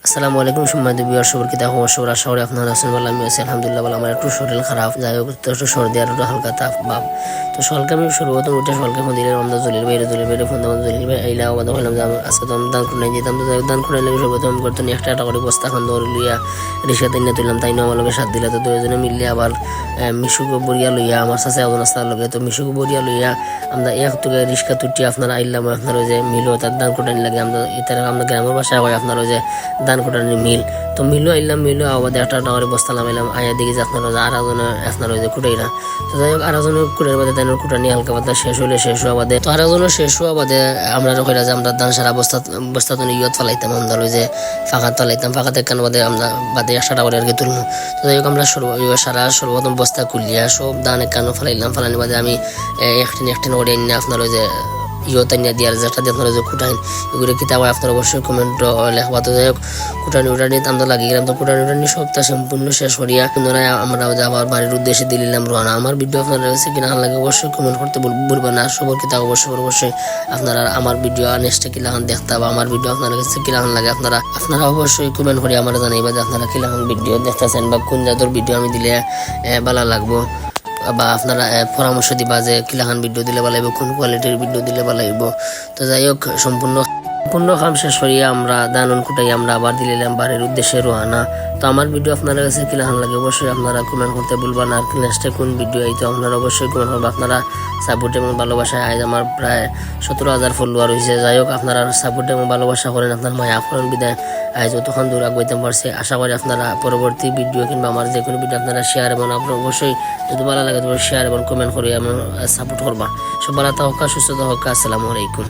আসসালামু আলাইকুম সম্মানিত ভিউয়ার সবাইকে দেখো সবার আশা করি আপনারা আছেন ভালো। আমি আছি আলহামদুলিল্লাহ ভালো। আমার একটু শরীর খারাপ, যাই হোক একটু সর্দি আর একটু হালকা তাপ ভাব। তো সকালকে আমি সর্বপ্রথম উঠে সকালকে মন্দিরে রমদা জলিল বাইরে ফোন দাম জলিল ভাই আইলা আমাদের বললাম যে আজকে তো আমি দান করে যেতাম। তো দান করে লাগে সর্বপ্রথম করতো একটা করে বস্তা খান ধরে লইয়া রিক্সা তিনে তুললাম, তাই না আমার লগে সাত দিলে। তো দুজনে মিললে আবার মিশুকে বরিয়া লইয়া আমার সাথে এমন রাস্তার লগে তো মিশুকে বরিয়া লইয়া আমরা এক থেকে রিক্সা তুটি আপনারা আইলাম আপনার ওই যে মিলও তার দান কোটানি লাগে আমরা এটা আমরা গ্রামের বাসায় হয় আপনার ওই যে দান কোটানি মিল। তো মিলও আইলাম, মিলও আবার একটা করে বস্তা নামাইলাম আয়া দিকে যে আপনার আরেকজনে আপনার ওই যে কুটাইরা। তো যাই হোক আরেকজনের কুটার বাদে তাই কুটানি হালকা পাতলা শেষ হওয়া বাদে তো আরেকজনের শেষ হওয়া বাদে আমরা কইরা যে আমরা ধান সারা বস্তা তো ইয়ত ফালাইতাম আমরা ওই যে ফাঁকাত ফালাইতাম, ফাঁকাতে কান বাদে আমরা বাদে 100 করে আর কি তুলবো। তো যাই হোক আমরা সর্বপ্রথম বস্তা খুলিয়া সব ধান কানো ফালানি বাদে আমি একটিন করে এনে আপনার ওই যে ইয়তানিয়া দিয়ার যেটা দিয়ে আপনারা যে কুটাইন এগুলো কিতাব আপনার অবশ্যই কমেন্ট লেখবা। তো যাই হোক কুটানি আমরা লাগিয়ে গেলাম। তো কুটানি সপ্তাহ সম্পূর্ণ শেষ করিয়া পুনরায় আমরা আবার বাড়ির উদ্দেশ্যে দিলাম রওনা। আমার ভিডিও আপনারা কাছে কিনা লাগে অবশ্যই কমেন্ট করতে ভুলবেন না। সবার কিতাব অবশ্যই আপনারা আমার ভিডিও নেক্সটে কিলাখান দেখতে বা আমার ভিডিও আপনার কাছে কিলাখান লাগে আপনারা অবশ্যই কমেন্ট করে আমার জানাইবা যে আপনারা কিলাখান ভিডিও দেখতেছেন বা কোন জাতের ভিডিও আমি দিলে ভালো লাগবো, বা আপনারা পরামর্শ দিবা যে কিলাখান ভিডিও দিলে ভালো লাগবে, কোন কোয়ালিটির ভিডিও দিলে ভালো লাগবে। তো যাই হোক সম্পূর্ণ কাম শেষ করিয়া আমরা দানন কুটাই আমরা আবার দিলাম বাড়ির উদ্দেশ্যে রওনা। তো আমার ভিডিও আপনারা কাছে কিলাখান লাগে অবশ্যই আপনারা কমেন্ট করতে ভুলবেন না। আর নেক্সটে কোন ভিডিও এই তো আপনারা অবশ্যই কমেন্ট করবেন। আপনারা সাপোর্ট এবং ভালোবাসায় আজ আমার প্রায় 17,000 ফলোয়ার হয়েছে। যাই হোক আপনারা সাপোর্ট এবং ভালোবাসা করেন, আপনার মায়া করেন বিদায় আজ যতক্ষণ দূর আগাইতে পারছে। আশা করি আপনারা পরবর্তী ভিডিও কিংবা আমার যে কোনো ভিডিও আপনারা শেয়ার এবং আপনারা অবশ্যই যদি ভালো লাগে তবে শেয়ার এবং কমেন্ট করে আমার সাপোর্ট করবা। সব ভালো থাকা সুস্থ থাকা। আসসালামু আলাইকুম।